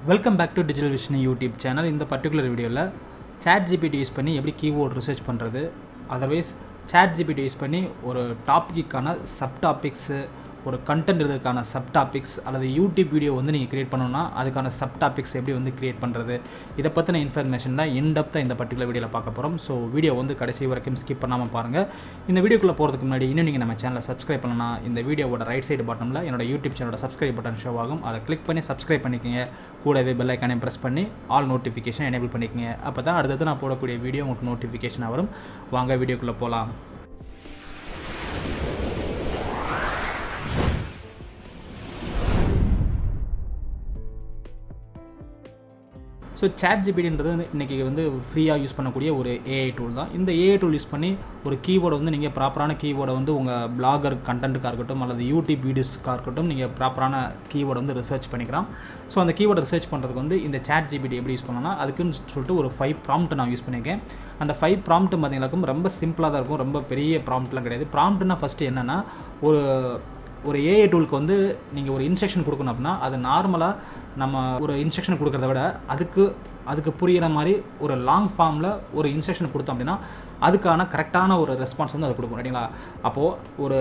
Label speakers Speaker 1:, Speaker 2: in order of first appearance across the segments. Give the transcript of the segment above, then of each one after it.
Speaker 1: Welcome back to digital Vishnu YouTube channel. இந்த particular வீடியோவில் ChatGPT use பண்ணி எப்படி கீவேர்ட் ரிசர்ச் பண்ணுறது, அதர்வைஸ் ChatGPT யூஸ் பண்ணி ஒரு டாப்பிக்கான சப்டாபிக்ஸு, ஒரு கண்டென்ட் எழுதுறதுக்கான சப்டாபிக்ஸ் அல்லது யூடியூப் வீடியோ நீங்கள் கிரியேட் பண்ணணும்னா அதுக்கான சப்டாபிக்ஸ் எப்படி கிரியேட் பண்ணுறது, இதை பற்றின இன்ஃபர்மேஷன் தான் இன்டெப்த்தாக இந்த பர்டிகுலர் வீடியோவில் பார்க்க போகிறோம். ஸோ வீடியோ கடைசி வரைக்கும் ஸ்கிப் பண்ணாமல் பாருங்கள். இந்த வீடியோக்குள்ளே போகிறதுக்கு முன்னாடி இன்னும் நீங்கள் நம்ம சேனலை சப்ஸ்கிரைப் பண்ணணும்னா இந்த வீடியோவோட ரைட் சைடு பட்டனில் என்னோட யூடியூப் சேனலோட சப்ஸ்கிரைப் பட்டன் ஷோ ஆகும். அதை கிளிக் பண்ணி சப்ஸ்கிரைப் பண்ணிக்கோங்க. கூடவே பெல் ஐக்கானே ப்ரெஸ் பண்ணி ஆல் நோட்டிஃபிகேஷன் எனேபிள் பண்ணிக்கோங்க. அப்போ தான் அடுத்தது நான் போடக்கூடிய வீடியோ உங்களுக்கு நோட்டிஃபிகேஷனாக வரும். வாங்க வீடியோக்குள்ளே போகலாம். ஸோ ChatGPTன்றது இன்றைக்கி ஃப்ரீயாக யூஸ் பண்ணக்கூடிய ஒரு ஏஐ டூல் தான். இந்த ஏஐ டூல் யூஸ் பண்ணி ஒரு கீவேர்டை நீங்கள் ப்ராப்பரான கீவேர்டை உங்கள் பிளாகர் கண்டென்ட்டுக்காக இருக்கட்டும் அல்லது யூடியூப் வீடியோஸ்க்காக இருக்கட்டும் நீங்கள் ப்ராப்பரான கீவேர்டை ரிசர்ச் பண்ணிக்கலாம். ஸோ அந்த கீவேர்டை ரிசர்ச் பண்ணுறதுக்கு இந்த ChatGPT எப்படி யூஸ் பண்ணணும்னா அதுக்குன்னு சொல்லிட்டு ஒரு 5 ப்ராம்ப்ட் நான் யூஸ் பண்ணியிருக்கேன். அந்த 5 ப்ராம்ப்ட் பார்த்தீங்கன்னாக்கும் ரொம்ப சிம்பிளாக தான் இருக்கும், ரொம்ப பெரிய ப்ராம்ப்ட்லாம் கிடையாது. ப்ராம்ப்ட்னா ஃபஸ்ட்டு என்னென்னா ஒரு ஏஐ டூலுக்கு நீங்கள் ஒரு இன்ஸ்ட்ரக்ஷன் கொடுக்கணும் அப்படின்னா அது நார்மலாக நம்ம ஒரு இன்ஸ்ட்ரக்ஷன் கொடுக்குறத விட அதுக்கு புரிகிற மாதிரி ஒரு லாங் ஃபார்மில் ஒரு இன்ஸ்ட்ரக்ஷன் கொடுத்தோம் அப்படின்னா அதுக்கான கரெக்டான ஒரு ரெஸ்பான்ஸ் அது கொடுக்கும், ரைட்டுங்களா? அப்போது ஒரு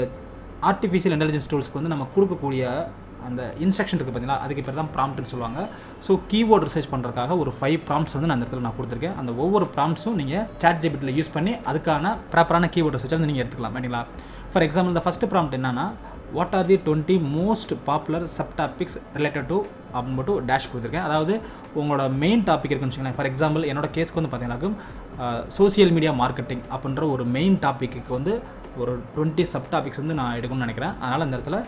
Speaker 1: ஆர்டிஃபிஷியல் இன்டெலிஜென்ஸ் டூல்ஸ்க்கு நம்ம கொடுக்கக்கூடிய அந்த இன்ஸ்ட்ரக்ஷன் இருக்குது பார்த்தீங்களா, அதுக்கு பேர் தான் ப்ராம்ப்ட்னு சொல்லுவாங்க. ஸோ கீவேர்ட் ரிசர்ச் பண்ணுறதுக்காக ஒரு 5 ப்ராம்ப்ட்ஸ் நான் அந்த இடத்துல நான் கொடுத்துருக்கேன். அந்த ஒவ்வொரு ப்ராம்ப்ட்ஸும் நீங்கள் ChatGPTயில் யூஸ் பண்ணி அதுக்கான ப்ராப்பரான கீவேர்ட் ரிசர்ச் நீங்கள் எடுத்துக்கலாம், ரைட்டுங்களா? ஃபார் எக்ஸாம்பிள் இந்த ஃபஸ்ட்டு ப்ராம்ப்ட் என்னன்னா what are the 20 most popular subtopics related to அப்படின்னு மட்டும் டேஷ் கொடுத்துருக்கேன். அதாவது உங்களோட மெயின் டாபிக் இருக்குன்னு வச்சுக்கோங்களேன். ஃபார் எக்ஸாம்பிள் என்னோட கேஸ்க்கு பார்த்தீங்கன்னாக்கும் சோசியல் மீடியா மார்க்கெட்டிங் அப்படின்ற ஒரு மெயின் டாப்பிக்கு ஒரு 20 சப்டாபிக்ஸ் நான் எடுக்கணும்னு நினைக்கிறேன். அதனால் இந்த இடத்துல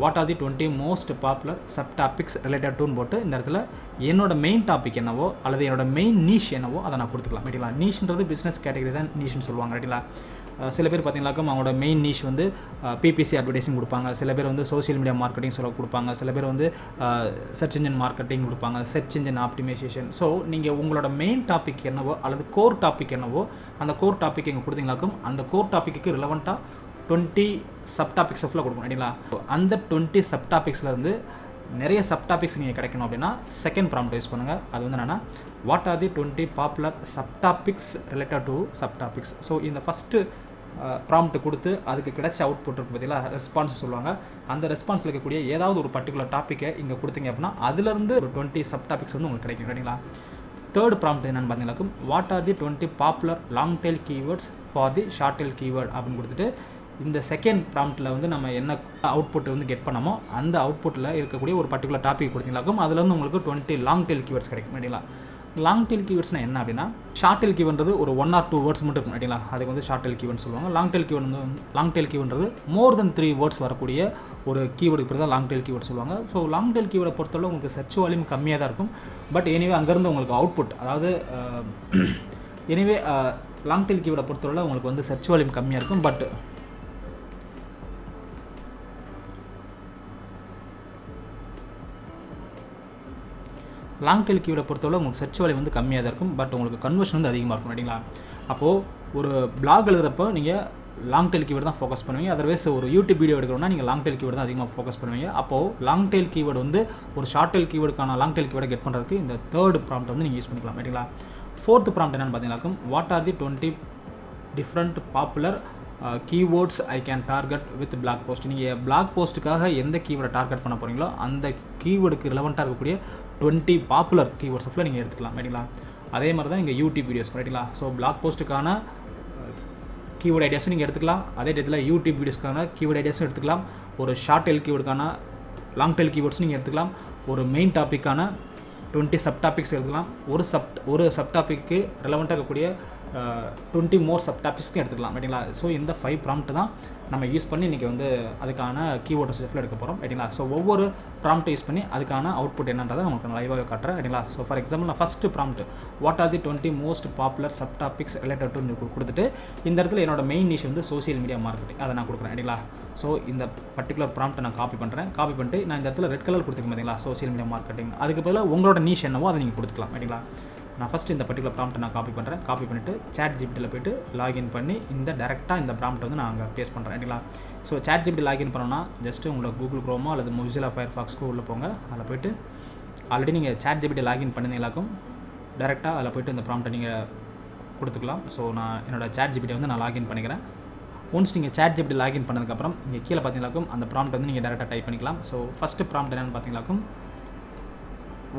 Speaker 1: what are the 20 most popular subtopics related டுன்னு போட்டு இந்த இடத்துல என்னோட மெயின் டாபிக் என்னவோ அல்லது என்னோட மெயின் நீஷ் என்னவோ அதை நான் கொடுத்துக்கலாம், ரைட்டுங்களா? நீஷ்ன்றது பிஸ்னஸ் கேட்டகரி தான் நீஷ்னு சொல்லுவாங்க, ரைட்டுங்களா? சில பேர் பார்த்தீங்கன்னாக்கும் அவங்களோட மெயின் நீஷ் பிபிசி அட்வர்டைஸிங் கொடுப்பாங்க, சில பேர் சோசியல் மீடியா மார்க்கெட்டிங் கொடுப்பாங்க, சில பேர் சர்ச் இன்ஜின் மார்க்கெட்டிங் கொடுப்பாங்க, சர்ச் இன்ஜின் ஆப்டிமைசேஷன். ஸோ நீங்கள் உங்களோட மெயின் டாபிக் என்னவோ அல்லது கோர் டாபிக் என்னவோ அந்த கோர் டாபிக் எங்கே கொடுத்தீங்களாக்கும் அந்த கோர் டாப்பிக்கு ரிலவெண்ட்டாக 20 சப்டாபிக்ஸ் கொடுக்கணும், ரைட்டுங்களா? அந்த 20 சப்டாபிக்ஸ்லேருந்து நிறைய சப்டாபிக்ஸ் நீங்கள் கிடைக்கணும் அப்படின்னா செகண்ட் ப்ராம்ப்ட் யூஸ் பண்ணுங்கள். அது என்னென்னா what are the 20 popular subtopics related to subtopics. So இந்த ஃபஸ்ட்டு ப்ராம்ப்ட் கொடுத்து அதுக்கு கிடைச்ச அவுட்புட் இருக்குது பார்த்தீங்களா, ரெஸ்பான்ஸ் சொல்லுவாங்க. அந்த ரெஸ்பான்ஸில் இருக்கக்கூடிய ஏதாவது ஒரு பர்டிகுலர் டாப்பிக்கை இங்கே கொடுத்தீங்க அப்படின்னா அதுலேருந்து ஒரு 20 சப்டாபிக்ஸ் உங்களுக்கு கிடைக்கும், ரைட்டுங்களா? தேர்ட் ப்ராம்ப்ட் என்னென்னு பார்த்தீங்கன்னாக்கும் what are the 20 popular long tail keywords for the short tail keyword அப்படின்னு கொடுத்துட்டு இந்த செகண்ட் ப்ராம்ப்ட்டில் நம்ம என்ன அவுட்புட் கெட் பண்ணமோ அந்த அவுட்புட்டில் இருக்கக்கூடிய ஒரு பர்டிகுலர் டாபிக் கொடுத்தீங்களாக்கும் அதுலேருந்து உங்களுக்கு 20 லாங் டெயில் கீவேர்ட்ஸ் கிடைக்கும், ரைட்டுங்களா? லாங் டெயில் கீவேர்ட்ஸ்னால் என்ன அப்படின்னா ஷார்ட் டெயில் கீவேர்டுறது ஒரு 1 or 2 வேர்ட்ஸ் மட்டும் இருக்கும், ரைட்டுங்களா? அதுக்கு ஷார்ட் டெயில் கீவேர்ட்னு சொல்லுவாங்க. லாங் டெயில் கீவேர்டுறது மோர் தென் 3 வேர்ட்ஸ் வரக்கூடிய ஒரு கீவேர்டு பேர் தான் லாங் டெயில் கீவேர்ட் சொல்லுவாங்க. ஸோ லாங் டெயில் கீவேர்டை பொறுத்தவரை உங்களுக்கு சர்ச் வால்யூம் கம்மியாக தான் இருக்கும். பட் எனிவே அங்கேருந்து உங்களுக்கு அவுட்புட், அதாவது எனிவே லாங் டெயில் கீவேர்டை பொறுத்தவரை உங்களுக்கு சர்ச் வால்யூம் கம்மியாக இருக்கும். பட் லாங் டெயில் கீவேர்டை பொறுத்தவரை உங்களுக்கு சர்ச் வால்யூம் கம்மியாக தான் இருக்கும். பட் உங்களுக்கு கன்வர்ஷன் அதிகமாக இருக்கும், ரைட்டுங்களா? அப்போது ஒரு பிளாக் எழுதுறப்போ நீங்கள் லாங் டெயில் கீவேர்டு தான் ஃபோக்கஸ் பண்ணுவீங்க. அதர்வைஸ் ஒரு யூடியூப் வீடியோ எடுக்கணும்னா நீங்கள் லாங் டெயில் கீவேர்டு தான் அதிகமாக ஃபோக்கஸ் பண்ணுவீங்க. அப்போது லாங் டெயில் கீவேர்டு ஒரு ஷார்ட் டெயில் கீவேர்டுக்கான லாங் டெயில் கீவேர்டை கெட் பண்ணுறதுக்கு இந்த தேர்ட் ப்ராம்ப்ட் நீங்கள் யூஸ் பண்ணிக்கலாம், ரைட்டுங்களா? ஃபோர்த் ப்ராம்ப்ட் என்னென்னு பார்த்தீங்கன்னாக்கும் what are the 20 different popular keywords I can target with blog post. நீங்கள் பிளாக் போஸ்ட்டுக்காக எந்த கீவேர்டை டார்கெட் பண்ண போகிறீங்களோ அந்த கீவேர்டுக்கு ரிலவெண்ட்டாக இருக்கக்கூடிய 20 பாப்புலர் கீவேர்ட்ஸில் நீங்கள் எடுத்துக்கலாம், ரைட்டுங்களா? அதே மாதிரி தான் இங்கே யூடியூப் வீடியோஸ், ரைட்டுங்களா? ஸோ பிளாக் போஸ்ட்டுக்கான கீவேர்ட் ஐடியாஸும் நீங்கள் எடுத்துக்கலாம். அதே டயத்தில் யூடியூப் வீடியோஸ்க்கான கீவேர்ட் ஐடியாஸும் எடுத்துக்கலாம். ஒரு ஷார்ட் டெயில் கீவேர்டுக்கான லாங் டெயில் கீவேர்ட்ஸும் நீங்கள் எடுத்துக்கலாம். ஒரு மெயின் டாப்பிக்கான 20 சப்டாபிக்ஸ் எடுத்துக்கலாம். ஒரு சப்டாபிக்கு ரிலவெண்ட்டாக இருக்கக்கூடிய 20 மோர் சப்டாபிக்ஸ்க்கும் எடுத்துக்கலாம், ரைட்டுங்களா? ஸோ இந்த 5 ப்ராம்ப்ட் தான் நம்ம யூஸ் பண்ணி இன்றைக்கி அதுக்கான கீவேர்ட் ரிசர்ச்சில் எடுக்க போகிறோம், ரைட்டுங்களா? ஸோ ஒவ்வொரு ப்ராம்ப்ட்டை யூஸ் பண்ணி அதுக்கான அவுட்புட் என்னன்றதை உங்களுக்கு நான் லைவாக காட்டுறேன், ரைட்டுங்களா? ஸோ ஃபார் எக்ஸாம்பிள் நான் first prompt what are the 20 most popular subtopics related to கொடுத்துட்டு இந்த இடத்துல என்னோட main niche social media marketing அதை நான் கொடுக்குறேன், ரைட்டுங்களா? ஸோ இந்த பர்டிகுலர் ப்ராம்ப்ட்டை நான் காப்பி பண்ணிட்டு நான் இந்த இடத்துல ரெட் கலர் கொடுத்துருக்கேன் பார்த்தீங்களா, சோசியல் மீடியா மார்க்கெட்டிங். அதுக்கு பதிலாக உங்களோட நீஷ் என்னவோ அதை நீங்கள் கொடுத்துக்கலாம், ரைட்டுங்களா? நான் ஃபஸ்ட்டு இந்த பர்டிகுலர் ப்ராம்ப்ட்டை நான் காப்பி பண்ணிவிட்டு ChatGPTயில் போய்ட்டு லாகின் பண்ணி டேரெக்டாக இந்த ப்ராம்ப்ட்டை நான் அங்கே பேஸ்ட் பண்ணுறேன், ரைட்டுங்களா? ஸோ ChatGPT லாகின் பண்ணோன்னா ஜஸ்ட்டு உங்களோட கூகுள் க்ரோமோ அல்லது மொசில்லா ஃபயர்ஃபாக்ஸ்க்கு உள்ளே போங்க. அதில் போய்ட்டு ஆல்ரெடி நீங்கள் ChatGPT லாகின் பண்ணிங்களாக்கும் டேரெக்டாக அதில் போய்ட்டு இந்த ப்ராம்ப்ட்டை நீங்கள் கொடுத்துக்கலாம். ஸோ நான் என்னோடய ChatGPT வந்து நான் லாகின் பண்ணிக்கிறேன். ஒன்ஸ் நீங்கள் ChatGPT லாகின் பண்ணதுக்கப்புறம் இங்கே கீழே பார்த்தீங்களாக்கும் அந்த ப்ராம்ப்ட் வந்து நீங்கள் டேரெக்டாக டைப் பண்ணிக்கலாம். ஸோ ஃபஸ்ட்டு ப்ராம்ப்ட் என்னென்னு பார்த்தீங்களாக்கும்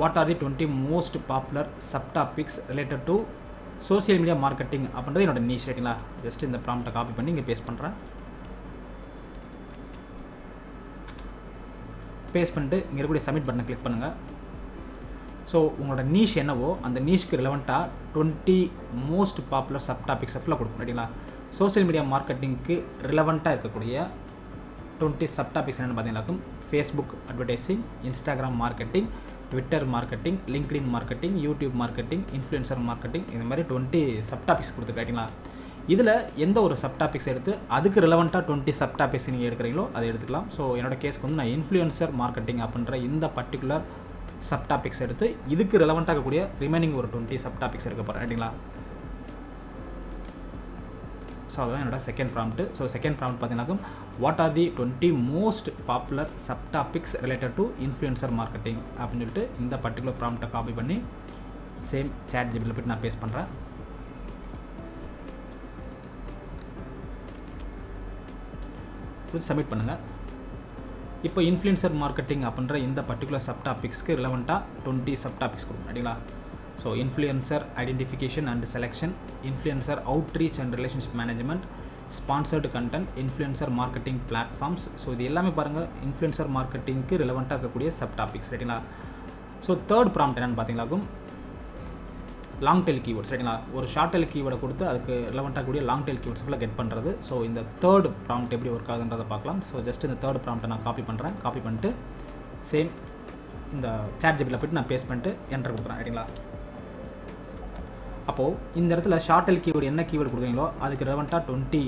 Speaker 1: what are the 20 most popular subtopics related to social media marketing அப்படின்றது என்னோட நீஷ் ரைட்டிங்களா. ஜஸ்ட் இந்த ப்ராம்ப்ட்டை காப்பி பண்ணி இங்கே பேஸ்ட் பண்ணுறேன். பேஸ்ட் பண்ணிட்டு இங்கே இருக்கக்கூடிய சப்மிட் பட்டனை கிளிக் பண்ணுங்கள். ஸோ உங்களோட நீஷ் என்னவோ அந்த நீஷ்க்கு ரிலவெண்ட்டாக 20 மோஸ்ட் பாப்புலர் சப்டாபிக்ஸை ஃபுல்லாக கொடுக்கும் ரைட்டிங்களா. சோசியல் மீடியா மார்க்கெட்டிங்க்கு ரிலவெண்ட்டாக இருக்கக்கூடிய 20 சப்டாபிக்ஸ் என்னென்னு பார்த்தீங்கன்னாக்கும் Facebook advertising, Instagram marketing, Twitter marketing, LinkedIn marketing, YouTube marketing, influencer marketing, இந்த மாதிரி 20 சப்டாபிக்ஸ் கொடுத்துருக்கீங்களா. இதில் எந்த ஒரு சப்டாபிக்ஸ் எடுத்து அதுக்கு ரிலவெண்ட்டாக 20 சப்டாபிக்ஸ் நீங்கள் எடுக்கிறீங்களோ அதை எடுத்துக்கலாம். ஸோ என்னோடய கேஸ்க்கு வந்து நான் இன்ஃப்ளூயன்சர் மார்க்கெட்டிங் அப்படின்ற இந்த பர்டிகுலர் சப்டாபிக்ஸ் எடுத்து இதுக்கு ரிலவெண்ட்டாக இருக்கக்கூடிய ரிமைனிங் ஒரு 20 சப்டாபிக்ஸ் எடுக்க போகிறேன் ரைட்டிங்களா. ஸோ அதுதான் என்னோட second prompt. So second prompt பார்த்தீங்கன்னாக்கும் what are the 20 most popular subtopics related to influencer marketing அப்படின்னு சொல்லிட்டு இந்த பர்டிகுலர் ப்ராம்ப்ட்டை காப்பி பண்ணி சேம் ChatGPTல போய்ட்டு நான் பேஸ்ட் பண்ணுறேன். சப்மிட் பண்ணுங்கள். இப்போ இன்ஃப்ளூயன்சர் மார்க்கெட்டிங் அப்படின்ற இந்த பர்டிகுலர் சப்டாபிக்ஸ்க்கு ரிலவெண்ட்டாக 20 சப்டாபிக்ஸ் கொடுக்கும் ரைட்டிங்களா. So influencer identification and selection, influencer outreach and relationship management, sponsored content, influencer marketing platforms. So இது எல்லாமே பாருங்கள் இன்ஃப்ளூயன்சர் மார்க்கெட்டிங்க்கு ரிலவெண்ட்டாக இருக்கக்கூடிய சப்டாபிக்ஸ் ரைட்டிங்களா. ஸோ தேர்ட் ப்ராம்ப்ட் என்னென்னு பார்த்தீங்கன்னாக்கும் லாங் டெயில் கீவேர்ட்ஸ் ரைட்டிங்களா. ஒரு ஷார்ட் டெயில் கீவேர்டை கொடுத்து அதுக்கு ரிலவெண்ட்டாக கூடிய லாங் டெயில் கீவேர்ட்ஸ் ஃபுல்லாக கெட் பண்ணுறது. ஸோ இந்த தேர்ட் ப்ராம்ப்ட் எப்படி ஒர்க் ஆகுதுன்றதை பார்க்கலாம். ஸோ ஜஸ்ட் இந்த தேர்ட் ப்ராம்ப்ட்டை நான் காப்பி பண்ணுறேன். காப்பி பண்ணிட்டு சேம் இந்த ChatGPTல போய்ட்டு நான் பேஸ்ட் பண்ணிட்டு என்டர் கொடுக்குறேன் ரைட்டிங்களா. அப்போது இந்த இடத்துல ஷார்ட் டெயில் கீவேர்டு என்ன கீவேர்டு கொடுக்குறீங்களோ அதுக்கு ரிலவெண்ட்டாக 20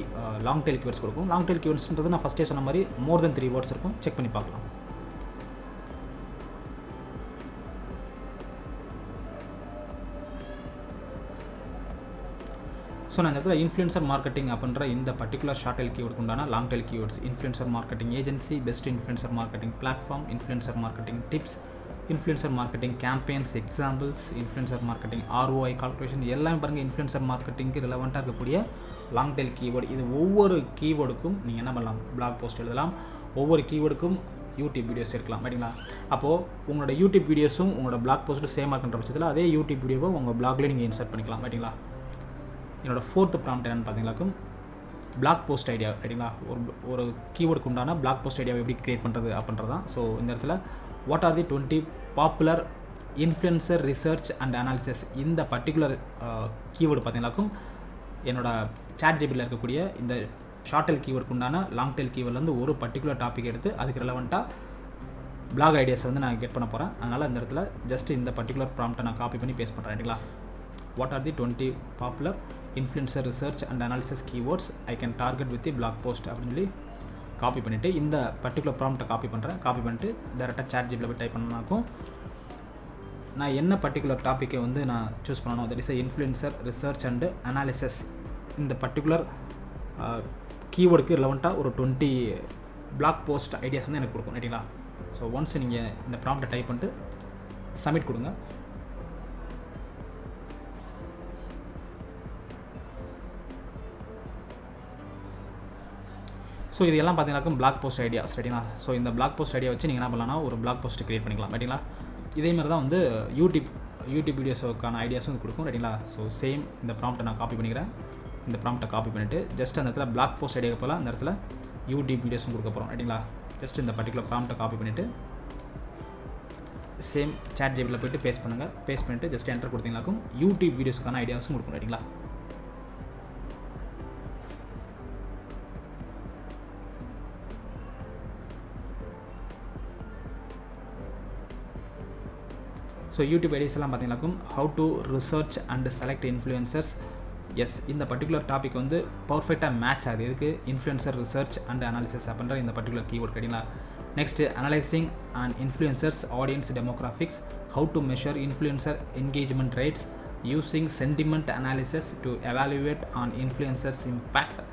Speaker 1: லாங் டெயில் கீவேர்ட்ஸ் கொடுக்கும். லாங் டெயில் கீவேர்ட்ஸ்ன்றது நான் ஃபஸ்ட்டே சொன்ன மாதிரி மோர் தென் 3 வேர்ட்ஸ் இருக்கும். செக் பண்ணி பார்க்கலாம். ஸோ நான் இந்த இடத்துல இன்ஃப்ளூயன்சர் மார்க்கெட்டிங் அப்படின்ற இந்த பர்டிகுலர் ஷார்ட் டெயில் கீவேர்டுக்கு உண்டான long tail keywords influencer marketing agency, best influencer marketing platform, influencer marketing tips, influencer marketing campaigns examples, influencer marketing ROI calculation எல்லாமே பாருங்கள் இன்ஃப்ளூயன்சர் மார்க்கெட்டிங்க்கு ரிலவெண்ட்டாக இருக்கக்கூடிய லாங் டெயில் கீவேர்டு. இது ஒவ்வொரு கீவேர்டுக்கும் நீங்கள் என்ன பண்ணலாம், பிளாக் போஸ்ட் எழுதலாம். ஒவ்வொரு கீவேர்டுக்கும் யூடியூப் வீடியோஸ் எடுக்கலாம் ரைட்டிங்களா. அப்போது உங்களோட யூடியூப் வீடியோஸும் உங்களோட பிளாக் போஸ்ட்டும் சேமாக இருக்கின்ற பட்சத்தில் அதே யூடியூப் வீடியோவை உங்கள் பிளாக்லேயே நீங்கள் இன்சர்ட் பண்ணிக்கலாம் ரைட்டிங்களா. என்னோடய ஃபோர்த்து ப்ராம்ப்ட் என்னென்னு பார்த்தீங்கன்னாக்கும் பிளாக் போஸ்ட் ஐடியா ரைட்டிங்களா. ஒரு கீவேர்டுக்கு உண்டான பிளாக் போஸ்ட் ஐடியாவை எப்படி க்ரியேட் பண்ணுறது அப்படின்றது தான். ஸோ இந்த இடத்துல what are the 20 popular influencer research and analysis இந்த பர்டிகுலர் கீவேர்டு பார்த்தீங்கன்னாக்கும் என்னோட ChatGPTல இருக்கக்கூடிய இந்த ஷார்ட் டெயில் கீவேர்டுக்கு உண்டான லாங் டெயில் கீவேர்ட்லேருந்து ஒரு பர்டிகுலர் டாபிக் எடுத்து அதுக்கு ரிலவெண்ட்டாக பிளாக் ஐடியாஸ் வந்து நான் கெட் பண்ண போகிறேன். அதனால் இந்த இடத்துல ஜஸ்ட் இந்த பர்டிகுலர் ப்ராம்ப்ட்டை நான் காப்பி பண்ணி பேஸ்ட் பண்ணுறேன் ரைட்டிங்களா. What are the 20 popular influencer research and analysis keywords I can target with the blog post அப்படின்னு சொல்லி காப்பி பண்ணிவிட்டு இந்த பர்டிகுலர் ப்ராம்ப்ட்டை காப்பி பண்ணுறேன். காப்பி பண்ணிட்டு டேரெக்டாக ChatGPTல போய் டைப் பண்ணாக்கும் நான் என்ன பர்டிகுலர் டாப்பிக்கை வந்து நான் சூஸ் பண்ணணும், that is influencer research and analysis இந்த பர்டிகுலர் கீவேர்டுக்கு ரிலவெண்ட்டாக ஒரு 20 பிளாக் போஸ்ட் ஐடியாஸ் வந்து எனக்கு கொடுக்கும் ரைட்டிங்களா. ஸோ ஒன்ஸ் நீங்கள் இந்த ப்ராம்ப்ட்டை டைப் பண்ணிட்டு சப்மிட் கொடுங்க. ஸோ இது எல்லாம் பார்த்தீங்கன்னாக்கும் பிளாக் போஸ்ட் ஐடியாஸ் ரைட்டிங்களா. ஸோ இந்த பிளாக் போஸ்ட் ஐடியா வச்சு நீங்கள் என்ன பண்ணலாம்னா ஒரு பிளாக் போஸ்ட் கிரியேட் பண்ணிக்கலாம் ரைட்டிங்களா. இதேமாதிரி தான் வந்து யூடியூப் வீடியோஸுக்கான ஐடியாஸும் வந்து கொடுக்கும் ரைட்டிங்களா. ஸோ சேம் இந்த ப்ராம்ப்ட்டை நான் காப்பி பண்ணிக்கிறேன். இந்த ப்ராம்ப்ட்டை காப்பி பண்ணிவிட்டு ஜஸ்ட் அந்த இடத்துல பிளாக் போஸ்ட் ஐடியாவுக்கு போகலாம். அந்த இடத்துல யூடியூப் வீடியோஸும் கொடுக்க போகிறோம் ரைட்டிங்களா. ஜஸ்ட் இந்த பர்டிகுலர் ப்ராம்ப்ட்டை காப்பி பண்ணிவிட்டு சேம் ChatGPTல போய்ட்டு பேஸ்ட் பண்ணுங்கள். பேஸ்ட் பண்ணிவிட்டு ஜஸ்ட் என்டர் கொடுத்தீங்கன்னாக்கும் யூடியூப் வீடியோஸுக்கான ஐடியாஸும் கொடுக்கும் ரைட்டிங்களா. ஸோ யூடியூப் ஐடியாஸ் எல்லாம் பார்த்தீங்கன்னாக்கும் how to research and select influencers. Yes இந்த பர்டிகுலர் டாபிக் வந்து பர்ஃபெக்டாக மேட்ச் ஆகுது. இதுக்கு இன்ஃப்ளூயன்சர் ரிசர்ச் அண்ட் அனாலிசிஸ் அப்படின்ற இந்த பர்டிகுலர் கீவேர்ட் கேட்டிங்களா. Next analysing and influencers audience demographics, how to measure influencer engagement rates, using sentiment analysis to evaluate on influencers impact,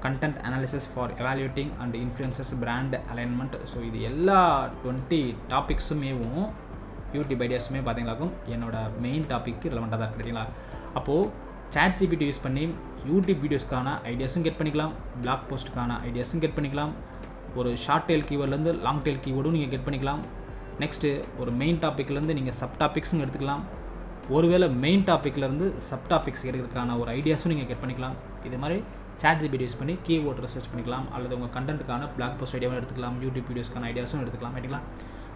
Speaker 1: content analysis for evaluating and influencers brand alignment. So இது எல்லா 20 டாபிக்ஸுமேவும் YouTube ஐடியாஸுமே பார்த்தீங்களாக்கும் என்னோட main topic ரிலவெண்ட்டாக தான் இருக்குங்களா. அப்போது ChatGPT use பண்ணி YouTube வீடியோஸ்க்கான ஐடியாஸும் get பண்ணிக்கலாம், black போஸ்ட்டுக்கான ஐடியாஸும் get பண்ணிக்கலாம், ஒரு ஷார்ட் டெயில் கீவேர்ட்லேருந்து லாங் டெயில் கீவேர்டும் நீங்கள் கெட் பண்ணிக்கலாம். நெக்ஸ்ட்டு ஒரு மெயின் டாப்பிக்லேருந்து நீங்கள் சப் டாபிக்ஸும் எடுத்துக்கலாம். ஒருவேளை மெயின் டாப்பிக்லேருந்து சப் டாபிக்ஸ் எடுக்கிறதுக்கான ஒரு ஐடியாஸும் நீங்கள் கெட் பண்ணிக்கலாம். இது மாதிரி ChatGPT யூஸ் பண்ணி கீவேர்ட் ரிசர்ச் பண்ணிக்கலாம், அல்லது உங்கள் கண்டென்ட்டுக்கான பிளாக் போஸ்ட் ஐடியாவும் எடுத்துக்கலாம், யூடியூப் வீடியோஸ்க்கான ஐடியாஸும் எடுத்துக்கலாம் ரைட்டுங்களா.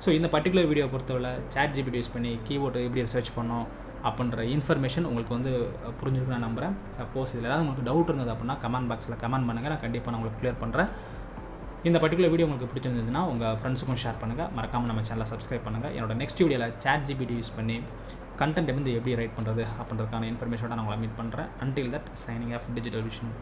Speaker 1: ஸோ இந்த பர்டிகுலர் வீடியோ பொறுத்தவரை ChatGPT யூஸ் பண்ணி கீவேர்டு எப்படி ரிசர்ச் பண்ணோம் அப்படின்ற இன்ஃபர்மேஷன் உங்களுக்கு வந்து புரிஞ்சிருக்கு நான் நம்புகிறேன். சப்போஸ் இதில் ஏதாவது உங்களுக்கு டவுட் இருந்தது அப்படின்னா கமெண்ட் பாக்ஸில் கமெண்ட் பண்ணுங்கள், நான் கண்டிப்பாக நான் உங்களுக்கு க்ளியர் பண்ணுறேன். இந்த பர்டிகுலர் வீடியோ உங்களுக்கு பிடிச்சிருந்ததுன்னா உங்கள் ஃப்ரெண்ட்ஸுக்கும் ஷேர் பண்ணுங்கள், மறக்காமல் நம்ம சேனலை சப்ஸ்கிரைப் பண்ணுங்கள். என்னோட நெக்ஸ்ட் வீடியோவில் ChatGPT யூஸ் பண்ணி கண்டென்ட் வந்து எப்படி ரைட் பண்ணுறது அப்படின்றதுக்கான இன்ஃபர்மேஷனோட நான் உங்களை மீட் பண்ணுறேன். Until that, signing off, Digital Vishnu.